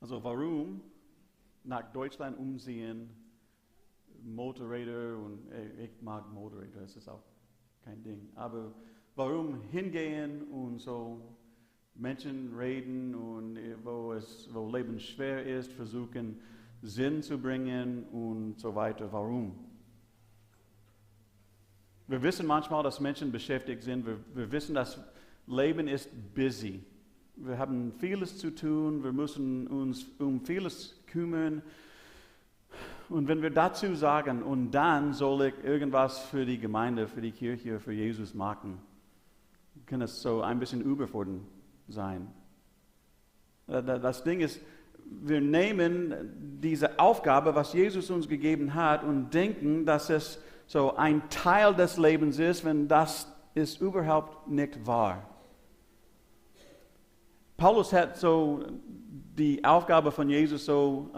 Also warum nach Deutschland umziehen, Motorräder und ich mag Motorräder, das ist auch kein Ding. Aber warum hingehen und so Menschen reden und wo Leben schwer ist, versuchen Sinn zu bringen und so weiter. Warum? Wir wissen manchmal, dass Menschen beschäftigt sind. Wir wissen, dass Leben ist busy. Wir haben vieles zu tun. Wir müssen uns um vieles kümmern. Und wenn wir dazu sagen, und dann soll ich irgendwas für die Gemeinde, für die Kirche, für Jesus machen, kann es so ein bisschen überfordernd sein. Das Ding ist, wir nehmen diese Aufgabe, was Jesus uns gegeben hat, und denken, dass es so ein Teil des Lebens ist, wenn das ist überhaupt nicht wahr. Paulus hat so die Aufgabe von Jesus so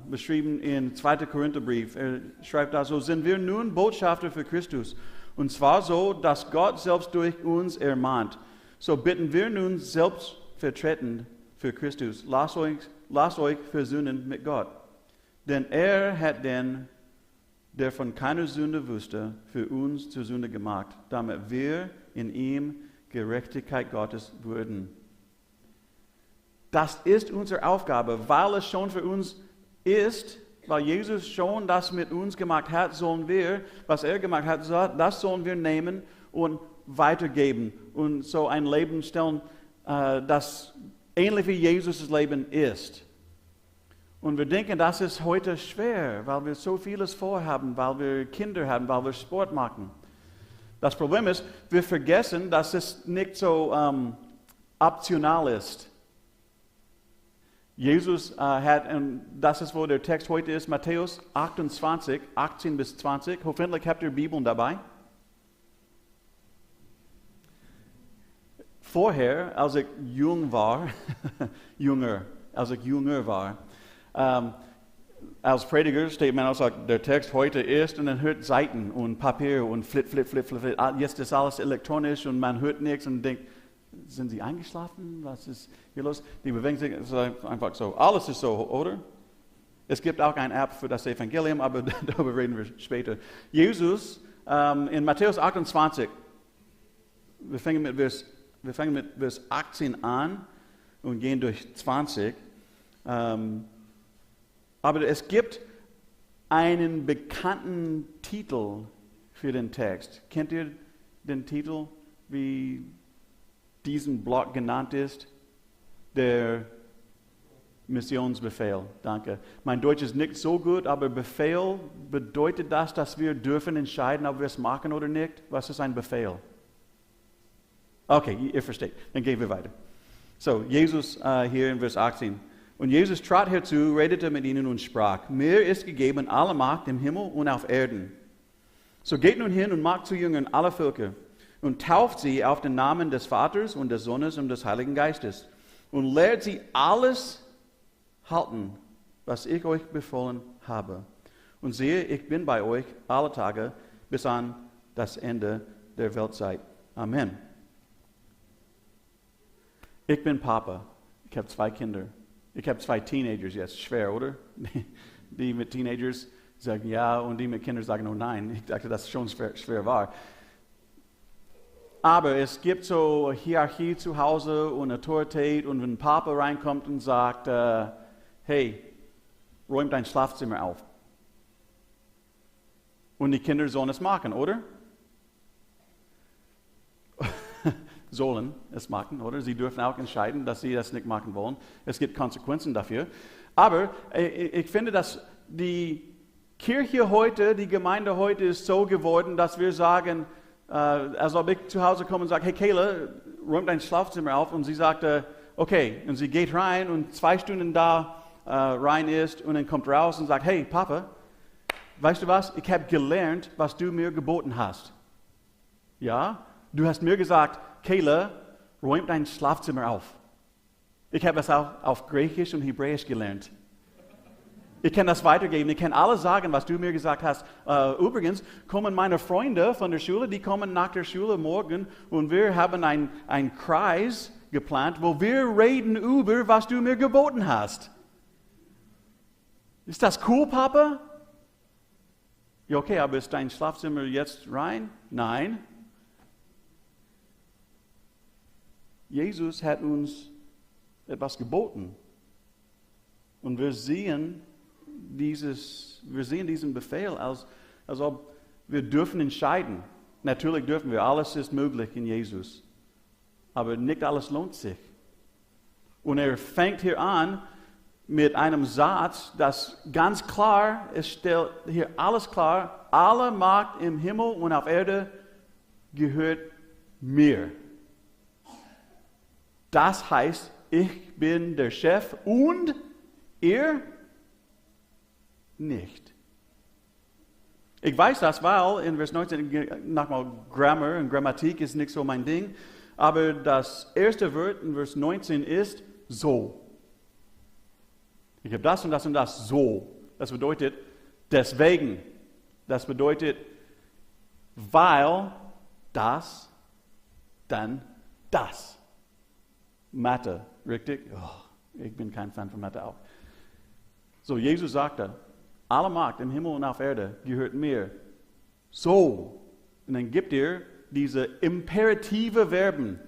beschrieben in 2. Korintherbrief. Er schreibt da so: Sind wir nun Botschafter für Christus? Und zwar so, dass Gott selbst durch uns ermahnt. So bitten wir nun selbstvertretend für Christus: Lasst euch versöhnen mit Gott. Denn er hat den, der von keiner Sünde wusste, für uns zur Sünde gemacht, damit wir in ihm Gerechtigkeit Gottes würden. Das ist unsere Aufgabe, weil es schon für uns ist, weil Jesus schon das mit uns gemacht hat, sollen wir, was er gemacht hat, das sollen wir nehmen und weitergeben und so ein Leben stellen, das ähnlich wie Jesus' Leben ist. Und wir denken, das ist heute schwer, weil wir so vieles vorhaben, weil wir Kinder haben, weil wir Sport machen. Das Problem ist, wir vergessen, dass es nicht so optional ist. Jesus hat, und das ist, wo der Text heute ist, Matthäus 28, 18 bis 20. Hoffentlich habt ihr Bibeln dabei. Vorher, als ich jünger war, als Prediger steht man auch, der Text heute ist, und dann hört Seiten und Papier und flip. Jetzt ist alles elektronisch und man hört nichts und denkt, sind Sie eingeschlafen? Was ist hier los? Die bewegen sich, es ist einfach so. Alles ist so, oder? Es gibt auch eine App für das Evangelium, aber darüber reden wir später. Jesus in Matthäus 28, wir fangen mit Vers 18 an und gehen durch 20. Aber es gibt einen bekannten Titel für den Text. Kennt ihr den Titel, wie diesen Block genannt ist? Der Missionsbefehl. Danke. Mein Deutsch ist nicht so gut, aber Befehl bedeutet das, dass wir dürfen entscheiden, ob wir es machen oder nicht. Was ist ein Befehl? Okay, ihr versteht. Dann gehen wir weiter. So, Jesus hier in Vers 18. Und Jesus trat herzu, redete mit ihnen und sprach: Mir ist gegeben alle Macht im Himmel und auf Erden. So geht nun hin und macht zu Jüngern alle Völker und tauft sie auf den Namen des Vaters und des Sohnes und des Heiligen Geistes und lehrt sie alles halten, was ich euch befohlen habe. Und siehe, ich bin bei euch alle Tage bis an das Ende der Weltzeit. Amen. Ich bin Papa. Ich habe 2 Kinder. Ich habe 2 Teenagers jetzt. Schwer, oder? Die mit Teenagers sagen ja und die mit Kindern sagen oh nein. Ich dachte, dass es schon schwer war. Aber es gibt so Hierarchie zu Hause und Autorität, und wenn Papa reinkommt und sagt, hey, räum dein Schlafzimmer auf. Und die Kinder sollen es machen, oder? Sollen es machen, oder? Sie dürfen auch entscheiden, dass sie das nicht machen wollen. Es gibt Konsequenzen dafür. Aber ich finde, dass die Kirche heute, die Gemeinde heute ist so geworden, dass wir sagen, als ob ich zu Hause komme und sage, hey Kayla, räum dein Schlafzimmer auf. Und sie sagte, okay. Und sie geht rein und 2 Stunden da rein ist und dann kommt raus und sagt, hey Papa, weißt du was? Ich habe gelernt, was du mir geboten hast. Ja? Du hast mir gesagt, Kayla, räum dein Schlafzimmer auf. Ich habe es auch auf Griechisch und Hebräisch gelernt. Ich kann das weitergeben. Ich kann alles sagen, was du mir gesagt hast. Übrigens kommen meine Freunde von der Schule, die kommen nach der Schule morgen und wir haben einen Kreis geplant, wo wir reden über, was du mir geboten hast. Ist das cool, Papa? Ja, okay, aber ist dein Schlafzimmer jetzt rein? Nein. Jesus hat uns etwas geboten. Und wir sehen diesen Befehl, als ob wir dürfen entscheiden. Natürlich dürfen wir, alles ist möglich in Jesus. Aber nicht alles lohnt sich. Und er fängt hier an mit einem Satz, das ganz klar, es stellt hier alles klar, alle Macht im Himmel und auf Erde gehört mir. Das heißt, ich bin der Chef und ihr nicht. Ich weiß das, weil in Vers 19, nochmal Grammar und Grammatik ist nicht so mein Ding, aber das erste Wort in Vers 19 ist so. Ich habe das und das und das so. Das bedeutet deswegen. Das bedeutet, weil das, dann das. Mathe, richtig? Oh, ich bin kein Fan von Mathe auch. So, Jesus sagte, alle Macht im Himmel und auf Erde gehört mir. So. Und dann gibt er diese imperative Verben.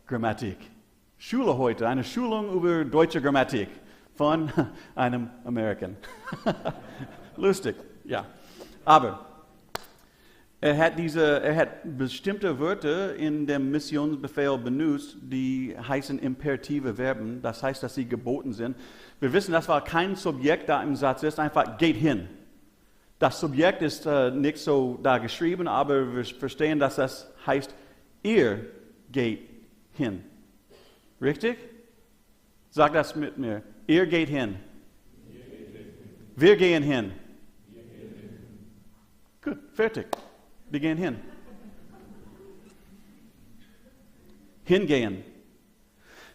Grammatik. Schule heute, eine Schulung über deutsche Grammatik von einem American. Lustig, ja. Aber er hat bestimmte Wörter in dem Missionsbefehl benutzt, die heißen imperative Verben. Das heißt, dass sie geboten sind. Wir wissen, dass war kein Subjekt da im Satz ist, einfach geht hin. Das Subjekt ist nicht so da geschrieben, aber wir verstehen, dass das heißt, ihr geht hin. Richtig? Sag das mit mir. Ihr geht hin. Wir gehen hin. Gut, fertig. Wir gehen hin. Hingehen.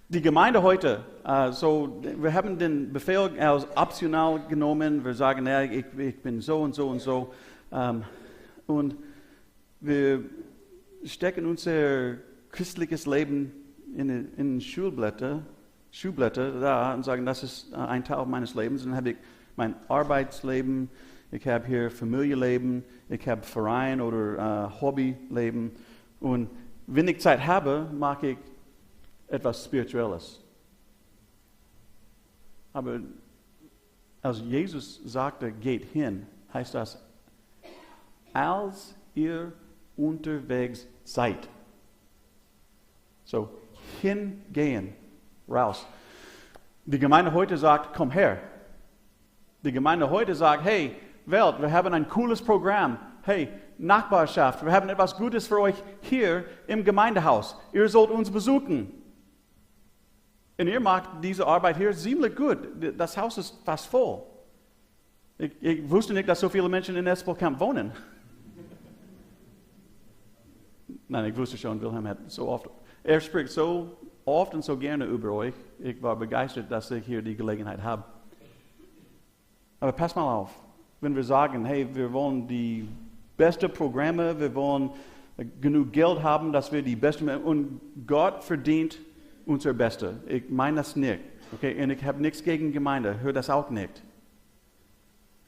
Die Gemeinde heute, wir haben den Befehl als optional genommen. Wir sagen, ja, ich bin so und so und so. Und wir stecken unser christliches Leben in Schulblätter da und sagen, das ist ein Teil meines Lebens. Und dann habe ich mein Arbeitsleben, ich habe hier Familienleben, ich habe Verein oder Hobbyleben. Und wenn ich Zeit habe, mache ich etwas Spirituelles. Aber als Jesus sagte, geht hin, heißt das, als ihr unterwegs seid. So, hingehen, raus. Die Gemeinde heute sagt, komm her. Die Gemeinde heute sagt, hey, Welt, wir haben ein cooles Programm. Hey, Nachbarschaft, wir haben etwas Gutes für euch hier im Gemeindehaus. Ihr sollt uns besuchen. Und ihr macht diese Arbeit hier ziemlich gut. Das Haus ist fast voll. Ich wusste nicht, dass so viele Menschen in Espelkamp wohnen. Nein, ich wusste schon, Wilhelm hat so oft. Er spricht so oft und so gerne über euch. Ich war begeistert, dass ich hier die Gelegenheit habe. Aber pass mal auf, wenn wir sagen, hey, wir wollen die besten Programme, wir wollen genug Geld haben, dass wir die besten, und Gott verdient unser Bestes. Ich meine das nicht. Okay? Und ich habe nichts gegen Gemeinde, höre das auch nicht.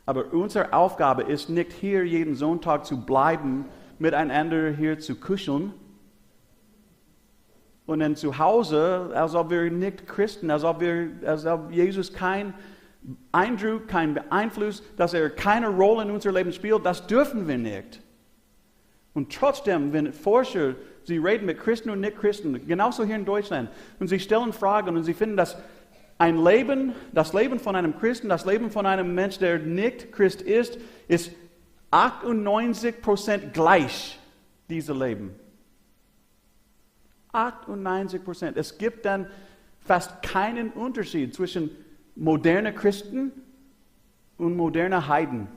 Aber unsere Aufgabe ist nicht hier jeden Sonntag zu bleiben, miteinander hier zu kuscheln und dann zu Hause, als ob wir nicht Christen, als ob Jesus kein Eindruck, kein Beeinfluss, dass er keine Rolle in unser Leben spielt, das dürfen wir nicht. Und trotzdem, wenn Forscher, sie reden mit Christen und Nicht-Christen, genauso hier in Deutschland, und sie stellen Fragen und sie finden, dass das Leben von einem Christen, das Leben von einem Mensch, der nicht Christ ist 98% gleich, diese Leben. 98%. Es gibt dann fast keinen Unterschied zwischen modernen Christen und modernen Heiden.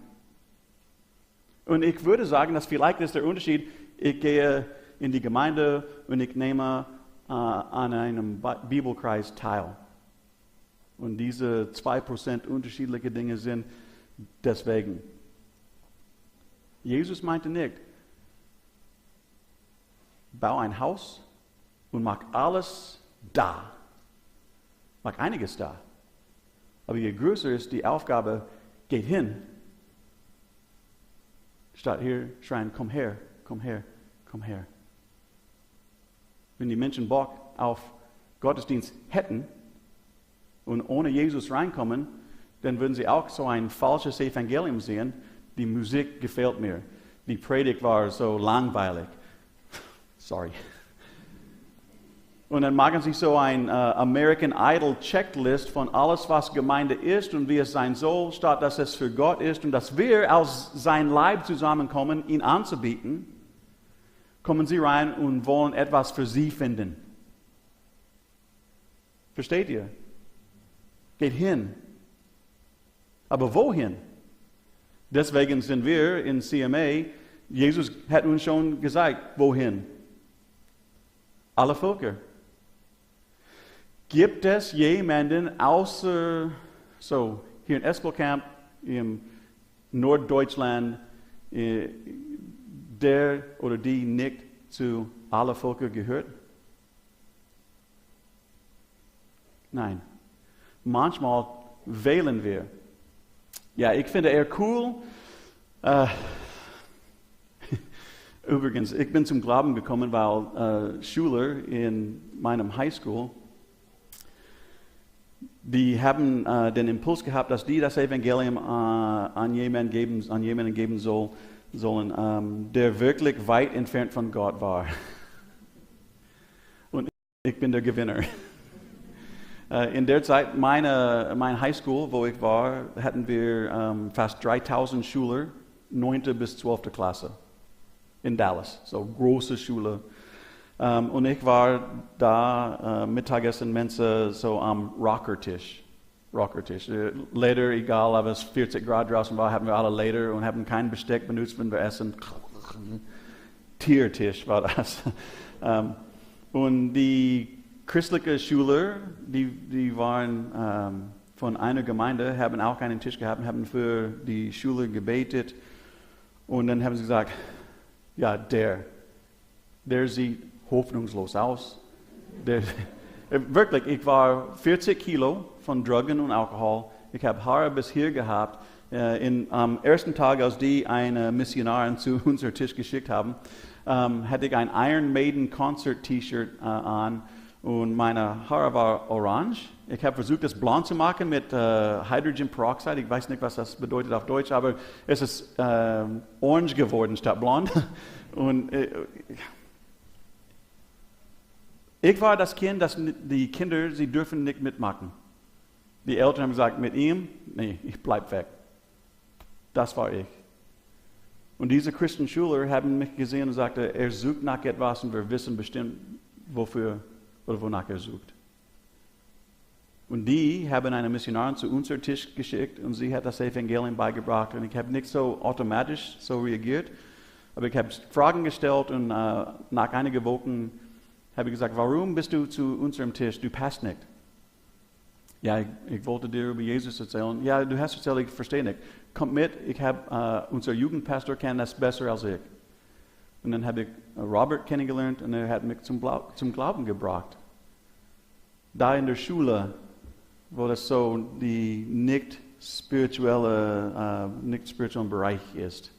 Und ich würde sagen, dass vielleicht ist der Unterschied, ich gehe in die Gemeinde und ich nehme an einem Bibelkreis teil. Und diese 2% unterschiedliche Dinge sind deswegen. Jesus meinte nicht, bau ein Haus und mach alles da. Mach einiges da. Aber je größer ist die Aufgabe, geht hin, statt hier schreien, komm her, komm her, komm her. Wenn die Menschen Bock auf Gottesdienst hätten und ohne Jesus reinkommen, dann würden sie auch so ein falsches Evangelium sehen. Die Musik gefällt mir. Die Predigt war so langweilig. Sorry. Und dann machen sie so ein American Idol Checklist von alles, was Gemeinde ist und wie es sein soll, statt dass es für Gott ist und dass wir als sein Leib zusammenkommen, ihn anzubieten. Kommen sie rein und wollen etwas für sie finden. Versteht ihr? Geht hin. Aber wohin? Deswegen sind wir in C.M.A. Jesus hat uns schon gesagt, wohin? Alle Völker. Gibt es jemanden außer, so hier in Espelkamp, in Norddeutschland, der oder die nicht zu allen Völkern gehört? Nein. Manchmal wählen wir. Ja, ich finde eher cool. Übrigens, ich bin zum Glauben gekommen, weil Schüler in meinem Highschool, die haben den Impuls gehabt, dass die das Evangelium an jemanden geben sollen, der wirklich weit entfernt von Gott war. Und ich bin der Gewinner. In der Zeit, mein Highschool, wo ich war, hatten wir fast 3000 Schüler, 9. bis 12. Klasse in Dallas, so große Schule. Und ich war da Mittagessen, Mensa, so am Rockertisch. Leder, egal, ob es 40 Grad draußen war, haben wir alle Leder und haben kein Besteck benutzt, wenn wir essen. Tiertisch war das. Und die christliche Schüler, die waren von einer Gemeinde, haben auch einen Tisch gehabt, haben für die Schüler gebetet. Und dann haben sie gesagt, ja, der sieht hoffnungslos aus. Wirklich, ich war 40 Kilo von Drogen und Alkohol. Ich habe Haare bis hier gehabt. Am ersten Tag, als die eine Missionarin zu unserem Tisch geschickt haben, hatte ich ein Iron Maiden Concert T-Shirt an und meine Haare waren orange. Ich habe versucht, das blond zu machen mit Hydrogen Peroxide. Ich weiß nicht, was das bedeutet auf Deutsch, aber es ist orange geworden statt blond. Und ich war das Kind, das die Kinder, sie dürfen nicht mitmachen. Die Eltern haben gesagt, mit ihm, nee, ich bleib weg. Das war ich. Und diese Christenschüler haben mich gesehen und sagten, er sucht nach etwas und wir wissen bestimmt, wofür oder wonach er sucht. Und die haben eine Missionarin zu unserem Tisch geschickt und sie hat das Evangelium beigebracht. Und ich habe nicht so automatisch so reagiert, aber ich habe Fragen gestellt und nach einigen Wochen habe ich gesagt, warum bist du zu unserem Tisch? Du passt nicht. Ja, ich wollte dir über Jesus erzählen. Ja, du hast erzählt, ich verstehe nicht. Komm mit, ich habe, unser Jugendpastor kennt das besser als ich. Und dann habe ich Robert kennengelernt und er hat mich zum Glauben gebracht. Da in der Schule, wo das so die nicht spirituellen Bereich ist.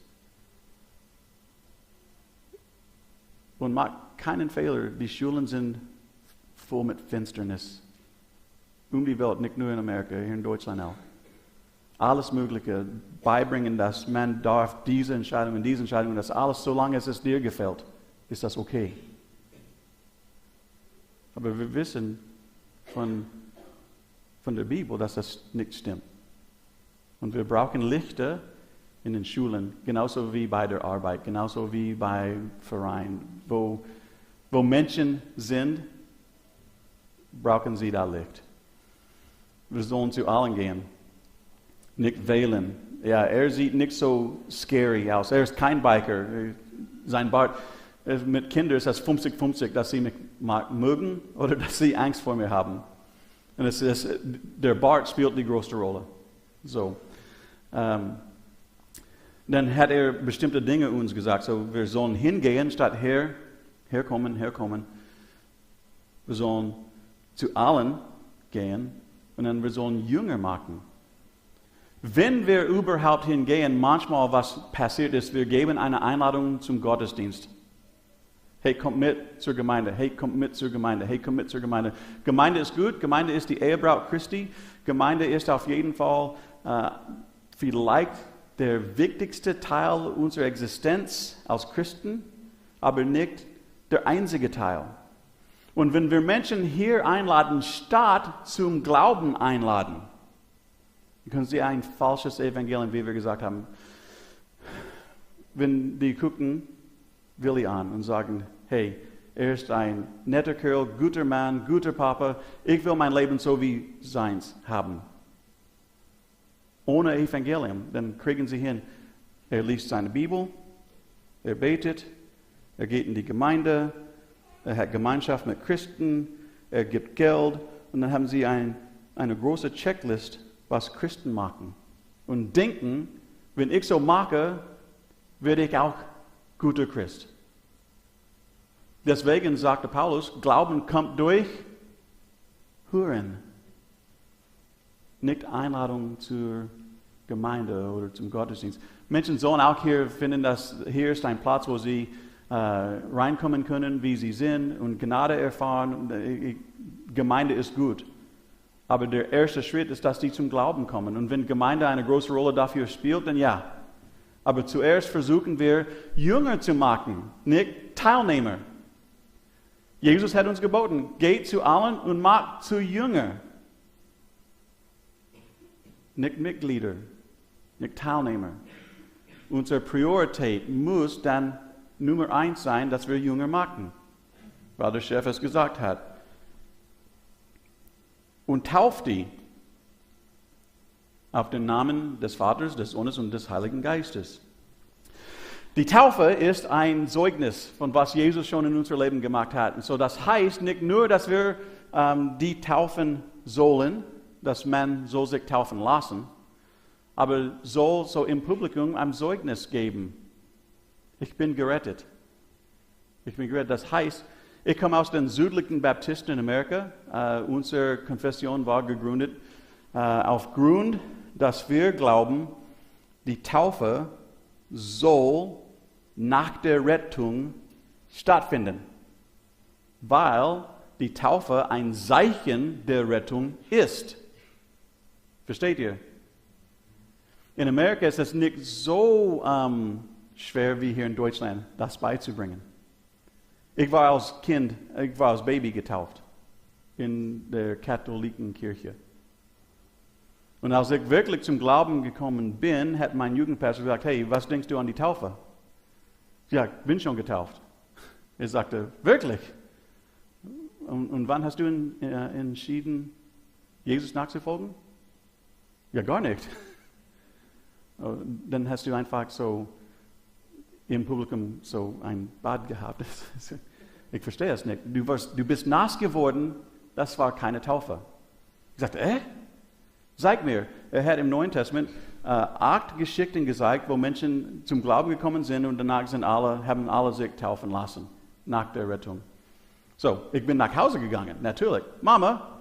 Und macht keinen Fehler, die Schulen sind voll mit Finsternis. Die Welt, nicht nur in Amerika, hier in Deutschland auch. Alles Mögliche beibringen, dass man darf diese Entscheidung, das alles, solange es dir gefällt, ist das okay. Aber wir wissen von der Bibel, dass das nicht stimmt. Und wir brauchen Lichter in den Schulen, genauso wie bei der Arbeit, genauso wie bei Vereinen. Wo Menschen sind, brauchen sie da Licht. Wir sollen zu allen gehen, nicht wählen. Ja, er sieht nicht so scary aus. Er ist kein Biker. Sein Bart mit Kindern ist das 50-50, dass sie mich mögen oder dass sie Angst vor mir haben. Und der Bart spielt die größte Rolle. So. Dann hat er bestimmte Dinge uns gesagt. So, wir sollen hingehen, statt herkommen. Wir sollen zu allen gehen Und dann wir sollen Jünger machen. Wenn wir überhaupt hingehen, manchmal was passiert ist, wir geben eine Einladung zum Gottesdienst. Hey, kommt mit zur Gemeinde. Hey, kommt mit zur Gemeinde. Hey, kommt mit zur Gemeinde. Gemeinde ist gut. Gemeinde ist die Ehebraut Christi. Gemeinde ist auf jeden Fall vielleicht der wichtigste Teil unserer Existenz als Christen, aber nicht der einzige Teil. Und wenn wir Menschen hier einladen, statt zum Glauben einladen, können sie ein falsches Evangelium, wie wir gesagt haben, wenn die gucken Willi an und sagen, hey, er ist ein netter Kerl, guter Mann, guter Papa, ich will mein Leben so wie seins haben. Ohne Evangelium, dann kriegen sie hin, er liest seine Bibel, er betet, er geht in die Gemeinde, er hat Gemeinschaft mit Christen, er gibt Geld und dann haben sie eine große Checklist, was Christen machen. Und denken, wenn ich so mache, werde ich auch guter Christ. Deswegen sagte Paulus, Glauben kommt durch Hören. Nicht Einladung zur Gemeinde oder zum Gottesdienst. Menschen sollen auch hier finden, dass hier ist ein Platz, wo sie reinkommen können, wie sie sind und Gnade erfahren. Gemeinde ist gut. Aber der erste Schritt ist, dass die zum Glauben kommen. Und wenn Gemeinde eine große Rolle dafür spielt, dann ja. Aber zuerst versuchen wir, Jünger zu machen, nicht Teilnehmer. Jesus hat uns geboten, geht zu allen und macht zu Jünger. Nicht Mitglieder, nicht Teilnehmer. Unsere Priorität muss dann Nummer 1 sein, dass wir Jünger machen, weil der Chef es gesagt hat. Und tauft die auf den Namen des Vaters, des Sohnes und des Heiligen Geistes. Die Taufe ist ein Zeugnis von was Jesus schon in unser Leben gemacht hat. Und so das heißt nicht nur, dass wir die taufen sollen, dass man soll sich taufen lassen, aber soll so im Publikum ein Zeugnis geben. Ich bin gerettet. Ich bin gerettet. Das heißt, ich komme aus den südlichen Baptisten in Amerika. Unsere Konfession war gegründet aufgrund, dass wir glauben, die Taufe soll nach der Rettung stattfinden, weil die Taufe ein Zeichen der Rettung ist. Versteht ihr? In Amerika ist es nicht so schwer wie hier in Deutschland, das beizubringen. Ich war als Baby getauft in der katholischen Kirche. Und als ich wirklich zum Glauben gekommen bin, hat mein Jugendpastor gesagt, hey, was denkst du an die Taufe? Ja, ich bin schon getauft. Er sagte, wirklich? Und wann hast du entschieden, Jesus nachzufolgen? Ja, gar nicht. Dann hast du einfach so im Publikum so ein Bad gehabt. Ich verstehe es nicht. Du bist nass geworden, das war keine Taufe. Ich sagte, Zeig mir. Er hat im Neuen Testament 8 Geschichten gezeigt, wo Menschen zum Glauben gekommen sind und danach haben alle sich taufen lassen, nach der Rettung. So, ich bin nach Hause gegangen, natürlich. Mama,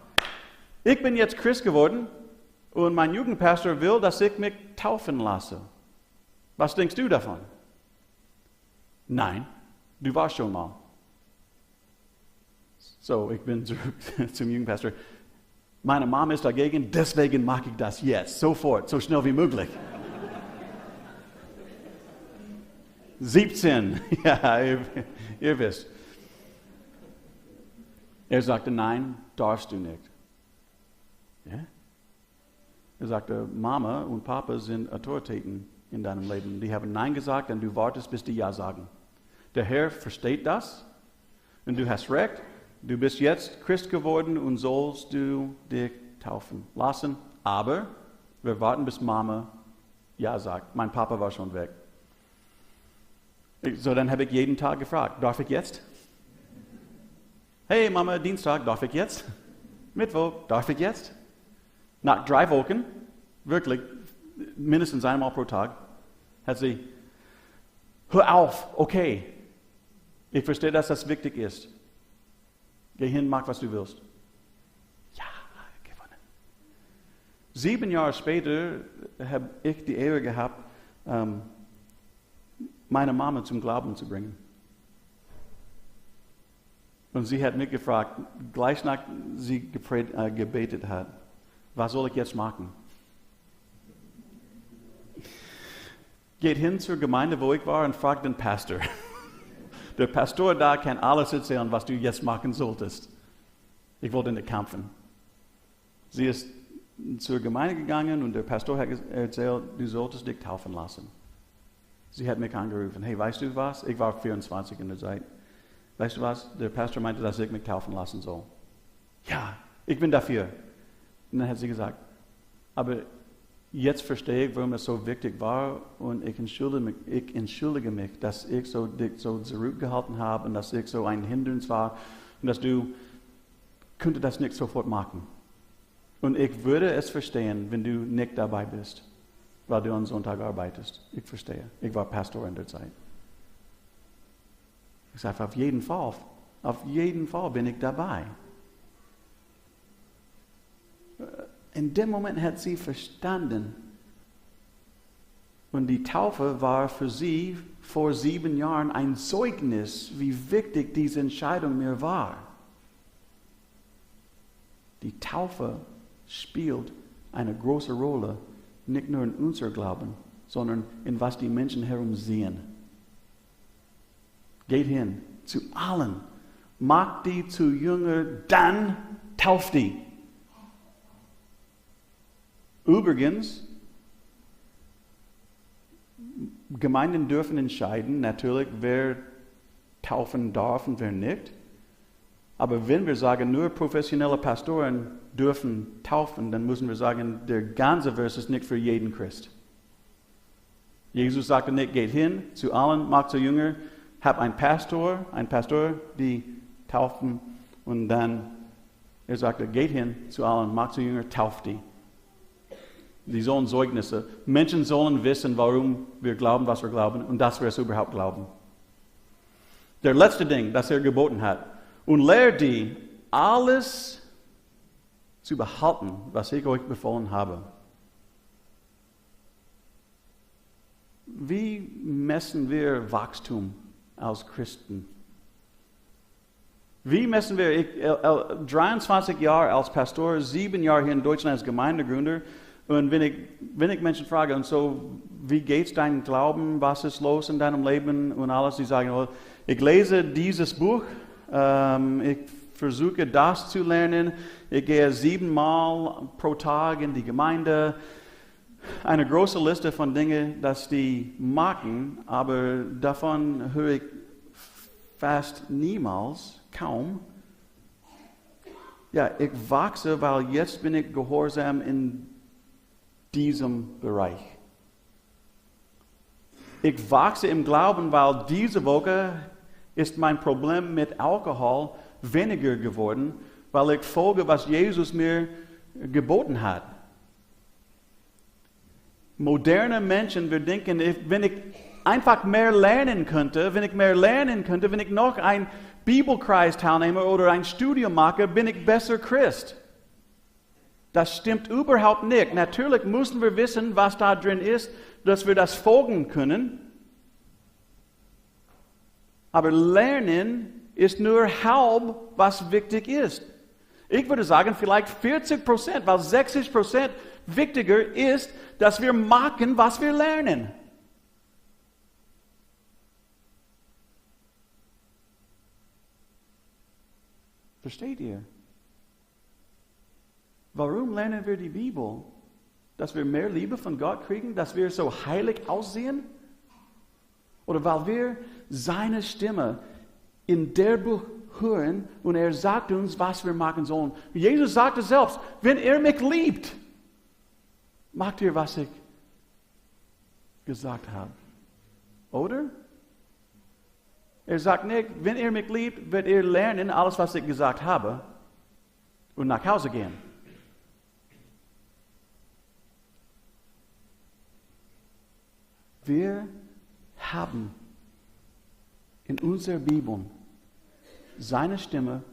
ich bin jetzt Christ geworden und mein Jugendpastor will, dass ich mich taufen lasse. Was denkst du davon? Nein, du warst schon mal. So, ich bin zurück zum Jugendpastor. Meine Mama ist dagegen, deswegen mache ich das jetzt, sofort, so schnell wie möglich. 17, ja, ihr wisst. Er sagte, nein, darfst du nicht. Ja? Er sagte, Mama und Papa sind Autoritäten in deinem Leben. Die haben Nein gesagt und du wartest, bis die Ja sagen. Der Herr versteht das und du hast recht. Du bist jetzt Christ geworden und sollst du dich taufen lassen. Aber wir warten, bis Mama Ja sagt. Mein Papa war schon weg. So, dann habe ich jeden Tag gefragt, darf ich jetzt? Hey Mama, Dienstag, darf ich jetzt? Mittwoch, darf ich jetzt? Nach 3 Wochen, wirklich, mindestens einmal pro Tag, hat sie, hör auf, okay. Ich verstehe, dass das wichtig ist. Geh hin, mach, was du willst. Ja, gewonnen. 7 Jahre später habe ich die Ehre gehabt, meine Mama zum Glauben zu bringen. Und sie hat mich gefragt, gleich nach sie gebetet hat, was soll ich jetzt machen? Geht hin zur Gemeinde, wo ich war, und fragt den Pastor. Der Pastor da kann alles erzählen, was du jetzt machen solltest. Ich wollte nicht kämpfen. Sie ist zur Gemeinde gegangen und der Pastor hat erzählt, du solltest dich taufen lassen. Sie hat mich angerufen, hey, weißt du was? Ich war 24 in der Zeit. Weißt du was? Der Pastor meinte, dass ich mich taufen lassen soll. Ja, ich bin dafür. Und dann hat sie gesagt, aber jetzt verstehe ich, warum es so wichtig war, und ich entschuldige mich, dass ich dich so zurückgehalten habe und dass ich so ein Hindernis war und dass du könnte das nicht sofort machen. Und ich würde es verstehen, wenn du nicht dabei bist, weil du am Sonntag arbeitest. Ich verstehe. Ich war Pastor in der Zeit. Ich sage, auf jeden Fall bin ich dabei. In dem Moment hat sie verstanden. Und die Taufe war für sie vor 7 Jahren ein Zeugnis, wie wichtig diese Entscheidung mir war. Die Taufe spielt eine große Rolle, nicht nur in unserem Glauben, sondern in was die Menschen herum sehen. Geht hin zu allen, macht die zu Jünger, dann tauft die. Übrigens, Gemeinden dürfen entscheiden, natürlich, wer taufen darf und wer nicht. Aber wenn wir sagen, nur professionelle Pastoren dürfen taufen, dann müssen wir sagen, der ganze Vers ist nicht für jeden Christ. Jesus sagte nicht, geht hin zu allen, macht zu Jünger, hab einen Pastor, die taufen, und dann, er sagte, geht hin zu allen, macht zu Jünger, tauft die. Die sollen Zeugnisse. Menschen sollen wissen, warum wir glauben, was wir glauben, und dass wir es überhaupt glauben. Der letzte Ding, das er geboten hat. Und lehrt die, alles zu behalten, was ich euch befohlen habe. Wie messen wir Wachstum als Christen? Wie messen wir, 23 Jahre als Pastor, 7 Jahre hier in Deutschland als Gemeindegründer, und wenn ich Menschen frage, und so, wie geht's deinem Glauben, was ist los in deinem Leben und alles, die sagen, well, ich lese dieses Buch, ich versuche das zu lernen, ich gehe 7 Mal pro Tag in die Gemeinde. Eine große Liste von Dingen, dass die machen, aber davon höre ich fast niemals, kaum. Ja, ich wachse, weil jetzt bin ich gehorsam in diesem Bereich. Ich wachse im Glauben, weil diese Woche ist mein Problem mit Alkohol weniger geworden, weil ich folge, was Jesus mir geboten hat. Moderne Menschen, wir denken, wenn ich einfach mehr lernen könnte, wenn ich noch einen Bibelkreis teilnehme oder ein Studium mache, bin ich besser Christ. Das stimmt überhaupt nicht. Natürlich müssen wir wissen, was da drin ist, dass wir das folgen können. Aber Lernen ist nur halb, was wichtig ist. Ich würde sagen, vielleicht 40%, weil 60% wichtiger ist, dass wir machen, was wir lernen. Versteht ihr? Warum lernen wir die Bibel? Dass wir mehr Liebe von Gott kriegen, dass wir so heilig aussehen? Oder weil wir seine Stimme in der Buch hören und er sagt uns, was wir machen sollen. Jesus sagte selbst, wenn ihr mich liebt, macht ihr, was ich gesagt habe. Oder? Er sagt nicht, wenn ihr mich liebt, werdet ihr lernen, alles, was ich gesagt habe, und nach Hause gehen. Wir haben in unserer Bibel seine Stimme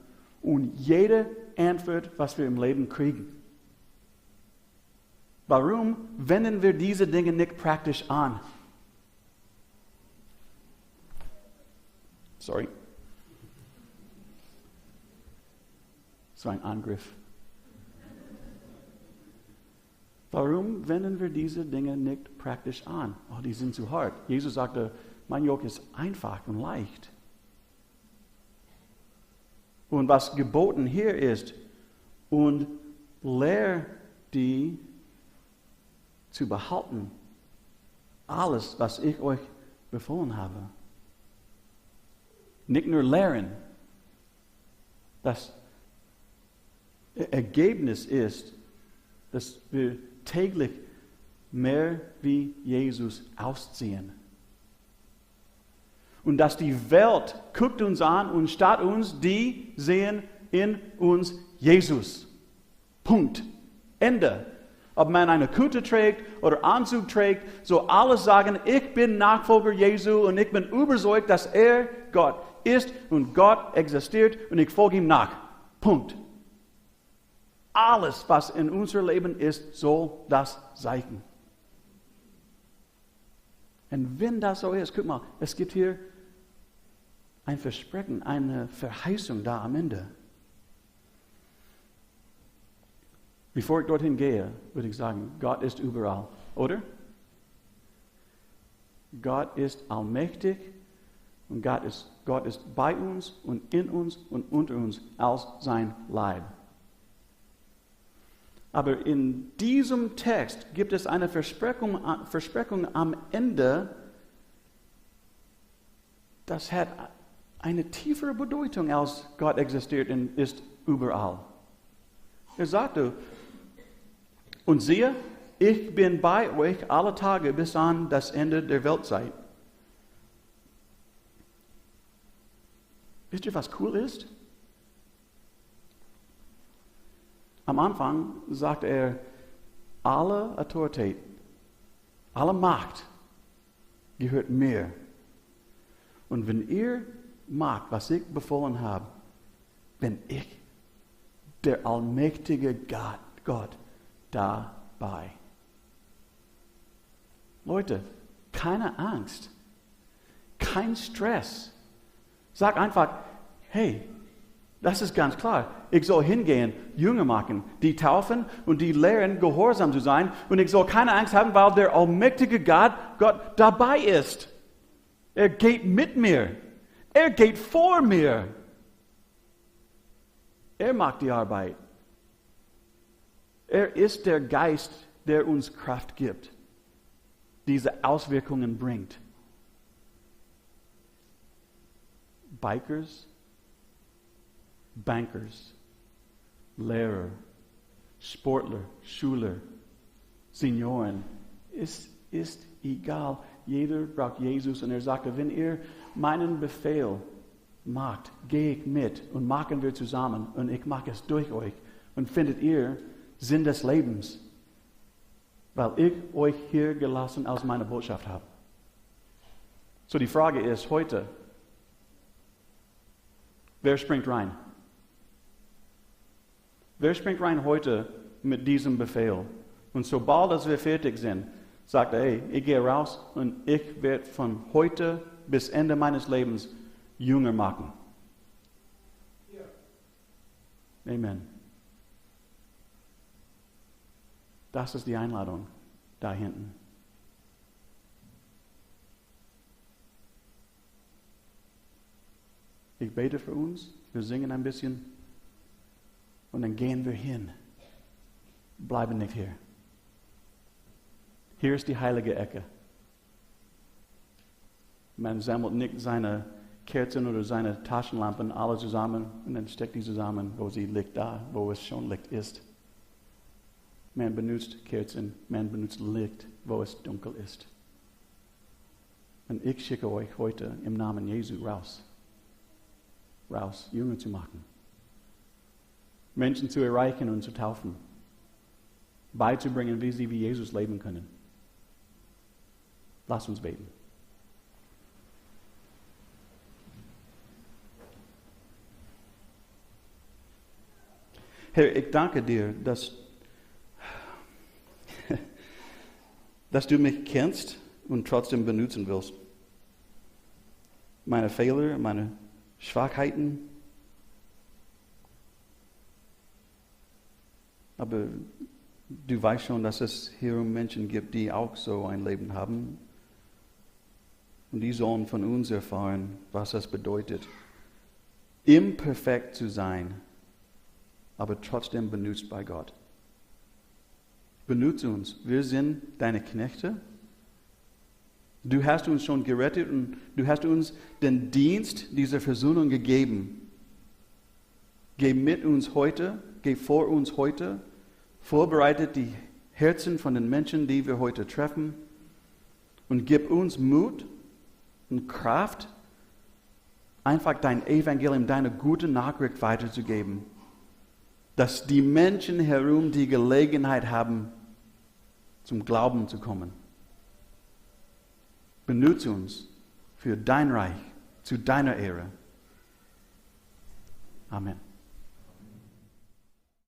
und jede Antwort, was wir im Leben kriegen. Warum wenden wir diese Dinge nicht praktisch an? Sorry. So ein Angriff. Warum wenden wir diese Dinge nicht praktisch an? Oh, die sind zu hart. Jesus sagte, mein Joch ist einfach und leicht. Und was geboten hier ist, und lehr die zu behalten, alles, was ich euch befohlen habe. Nicht nur lehren. Das Ergebnis ist, dass wir täglich mehr wie Jesus ausziehen. Und dass die Welt guckt uns an und statt uns, die sehen in uns Jesus. Punkt. Ende. Ob man eine Kutte trägt oder Anzug trägt, so alle sagen, ich bin Nachfolger Jesu und ich bin überzeugt, dass er Gott ist und Gott existiert und ich folge ihm nach. Punkt. Alles, was in unserem Leben ist, soll das sein. Und wenn das so ist, guck mal, es gibt hier ein Versprechen, eine Verheißung da am Ende. Bevor ich dorthin gehe, würde ich sagen, Gott ist überall, oder? Gott ist allmächtig und Gott ist bei uns und in uns und unter uns als sein Leib. Aber in diesem Text gibt es eine Versprechung am Ende, das hat eine tiefere Bedeutung, als Gott existiert und ist überall. Er sagte, und siehe, ich bin bei euch alle Tage bis an das Ende der Weltzeit. Wisst ihr, was cool ist? Am Anfang sagt er, alle Autorität, alle Macht gehört mir. Und wenn ihr macht, was ich befohlen habe, bin ich, der allmächtige Gott, dabei. Leute, keine Angst, kein Stress. Sag einfach, hey, das ist ganz klar. Ich soll hingehen, Jünger machen, die taufen und die lehren, gehorsam zu sein. Und ich soll keine Angst haben, weil der allmächtige Gott dabei ist. Er geht mit mir. Er geht vor mir. Er macht die Arbeit. Er ist der Geist, der uns Kraft gibt, diese Auswirkungen bringt. Bikers, Bankers, Lehrer, Sportler, Schüler, Senioren, ist egal. Jeder braucht Jesus und er sagte, wenn ihr meinen Befehl macht, gehe ich mit und machen wir zusammen und ich mache es durch euch und findet ihr Sinn des Lebens, weil ich euch hier gelassen als meine Botschaft habe. So die Frage ist heute, wer springt rein? Wer springt rein heute mit diesem Befehl? Und sobald wir fertig sind, sagt er, hey, ich gehe raus und ich werde von heute bis Ende meines Lebens Jünger machen. Ja. Amen. Das ist die Einladung da hinten. Ich bete für uns, wir singen ein bisschen und dann gehen wir hin. Bleiben nicht hier. Hier ist die heilige Ecke. Man sammelt nicht seine Kerzen oder seine Taschenlampen alle zusammen und dann steckt die zusammen, wo sie liegt da, wo es schon Licht ist. Man benutzt Kerzen, man benutzt Licht, wo es dunkel ist. Und ich schicke euch heute im Namen Jesu raus, Jünger zu machen. Menschen zu erreichen und zu taufen. Beizubringen, wie sie wie Jesus leben können. Lass uns beten. Herr, ich danke dir, dass dass du mich kennst und trotzdem benutzen willst. Meine Fehler, meine Schwachheiten. Aber du weißt schon, dass es hier Menschen gibt, die auch so ein Leben haben. Und die sollen von uns erfahren, was das bedeutet, imperfekt zu sein, aber trotzdem benutzt bei Gott. Benutze uns. Wir sind deine Knechte. Du hast uns schon gerettet und du hast uns den Dienst dieser Versöhnung gegeben. Geh mit uns heute, geh vor uns heute, vorbereitet die Herzen von den Menschen, die wir heute treffen und gib uns Mut und Kraft, einfach dein Evangelium, deine gute Nachricht weiterzugeben, dass die Menschen herum die Gelegenheit haben, zum Glauben zu kommen. Benutze uns für dein Reich, zu deiner Ehre. Amen.